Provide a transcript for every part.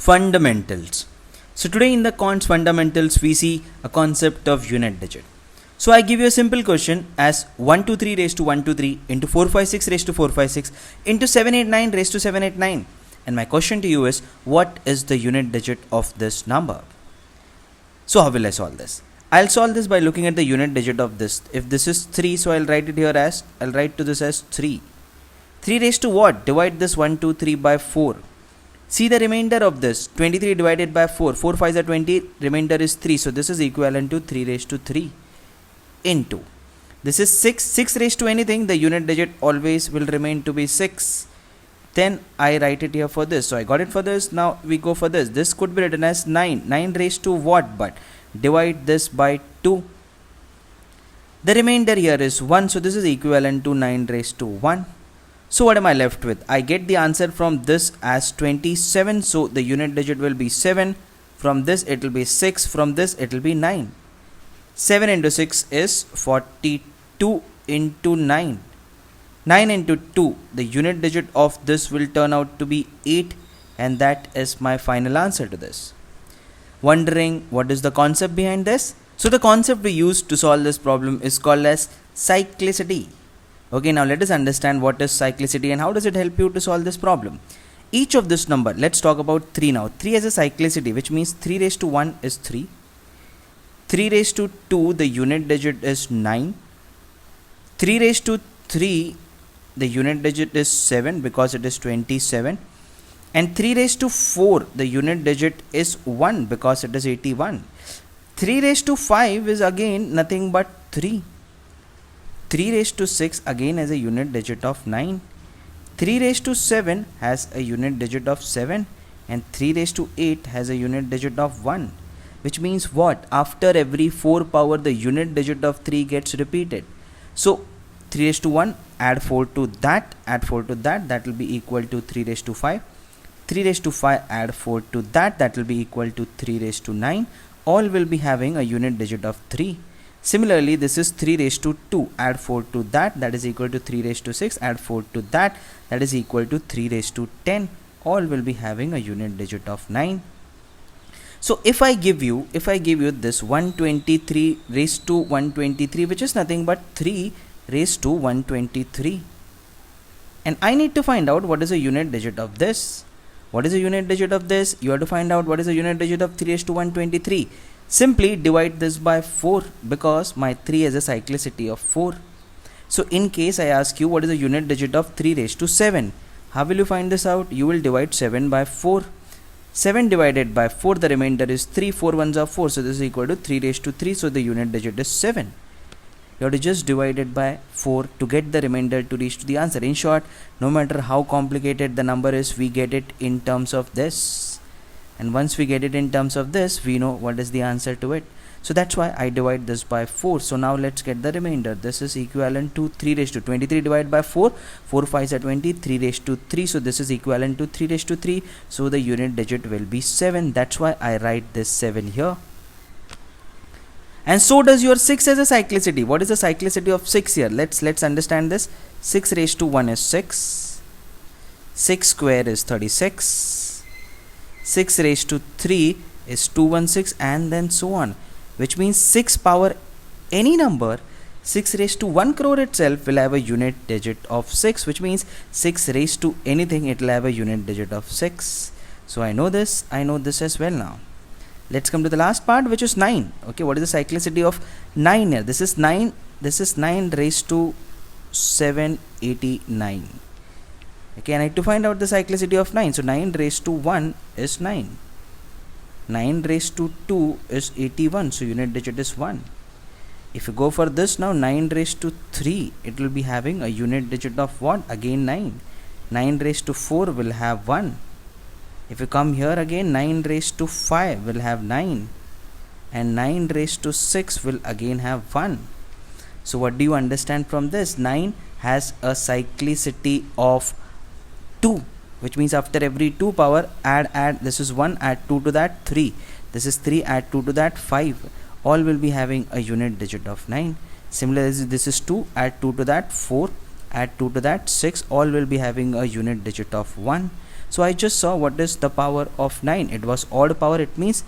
Fundamentals. So today in the cons fundamentals we see a concept of unit digit. So I give you a simple question as 123 raised to 123 into 456 raised to 456 into 789 raised to 789, and my question to you is, what is the unit digit of this number? So how will I solve this? I'll solve this by looking at the unit digit of this. If this is 3, so I'll write to this as 3. 3 raised to what? Divide this 123 by 4. See the remainder of this, 23 divided by 4, 4 5s are 20, remainder is 3, so this is equivalent to 3 raised to 3 into, this is 6 raised to anything, the unit digit always will remain to be 6. Then I write it here for this, so I got it for this. Now we go for this could be written as 9 raised to what? But divide this by 2, the remainder here is 1, so this is equivalent to 9 raised to 1. So what am I left with? I get the answer from this as 27. So the unit digit will be 7. From this it will be 6. From this it will be 9. 7 into 6 is 42 into 9. 9 into 2. The unit digit of this will turn out to be 8. And that is my final answer to this. Wondering what is the concept behind this? So the concept we use to solve this problem is called as cyclicity. Okay, now let us understand what is cyclicity and how does it help you to solve this problem. Each of this number, let's talk about 3 now. 3 has a cyclicity, which means 3 raised to 1 is 3. 3 raised to 2, the unit digit is 9. 3 raised to 3, the unit digit is 7 because it is 27. And 3 raised to 4, the unit digit is 1 because it is 81. 3 raised to 5 is again nothing but 3. 3 raised to 6 again has a unit digit of 9. 3 raised to 7 has a unit digit of 7. And 3 raised to 8 has a unit digit of 1. Which means what? After every 4 power, the unit digit of 3 gets repeated. So 3 raised to 1, add 4 to that, that will be equal to 3 raised to 5. 3 raised to 5, add 4 to that will be equal to 3 raised to 9. All will be having a unit digit of 3. Similarly, this is 3 raised to 2, add 4 to that is equal to 3 raised to 6, add 4 to that is equal to 3 raised to 10. All will be having a unit digit of 9. So if I give you this 123 raised to 123, which is nothing but 3 raised to 123, and I need to find out what is the unit digit of this. What is the unit digit of this? You have to find out what is the unit digit of 3 raised to 123. Simply divide this by 4 because my 3 has a cyclicity of 4. So in case I ask you what is the unit digit of 3 raised to 7, how will you find this out? You will divide 7 by 4. 7 divided by 4, the remainder is 3. 4 ones are 4, so this is equal to 3 raised to 3, so the unit digit is 7. You have to just divide it by 4 to get the remainder to reach to the answer. In short, no matter how complicated the number is, we get it in terms of this. And once we get it in terms of this, we know what is the answer to it. So that's why I divide this by 4. So now let's get the remainder. This is equivalent to 3 raised to 23 divided by 4. 4 5s are 20, 3 raised to 3. So this is equivalent to 3 raised to 3. So the unit digit will be 7. That's why I write this 7 here. And so does your 6 as a cyclicity. What is the cyclicity of 6 here? Let's understand this. 6 raised to 1 is 6. 6 square is 36. 6 raised to 3 is 216, and then so on. Which means 6 power any number, 6 raised to 1 crore itself will have a unit digit of 6, which means 6 raised to anything, it will have a unit digit of 6. So I know this as well now. Let's come to the last part, which is 9. Okay, what is the cyclicity of 9 here? This is 9 raised to 789. Okay, I need to find out the cyclicity of 9. So 9 raised to 1 is 9. 9 raised to 2 is 81. So unit digit is 1. If you go for this now, 9 raised to 3, it will be having a unit digit of what? Again 9. 9 raised to 4 will have 1. If you come here again, 9 raised to 5 will have 9. And 9 raised to 6 will again have 1. So what do you understand from this? 9 has a cyclicity of 2, which means after every 2 power, add this is 1, add 2 to that 3, this is 3, add 2 to that 5, all will be having a unit digit of 9. Similarly, this is 2, add 2 to that 4, add 2 to that 6, all will be having a unit digit of 1. So I just saw what is the power of 9. It was odd power. It means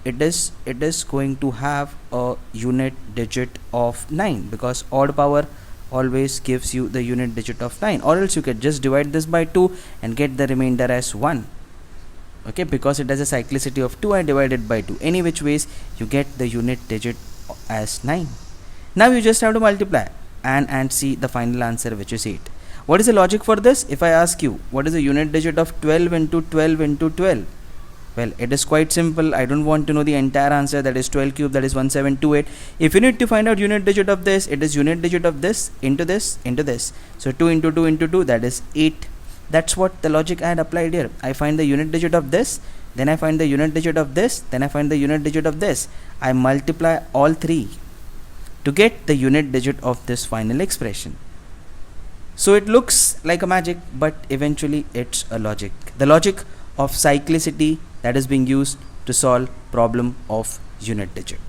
it is going to have a unit digit of 9, because odd power always gives you the unit digit of 9, or else you could just divide this by 2 and get the remainder as 1. Okay, because it has a cyclicity of 2, I divided by 2. Any which ways you get the unit digit as 9. Now you just have to multiply and see the final answer, which is 8. What is the logic for this? If I ask you what is the unit digit of 12 into 12 into 12, well, it is quite simple. I don't want to know the entire answer, that is 12 cube, that is 1728. If you need to find out unit digit of this, it is unit digit of this into this into this. So 2 into 2 into 2, that is 8. That's what the logic I had applied here. I find the unit digit of this, then I find the unit digit of this, then I find the unit digit of this. I multiply all three to get the unit digit of this final expression. So it looks like a magic, but eventually it's a logic. The logic of cyclicity that is being used to solve problem of unit digit.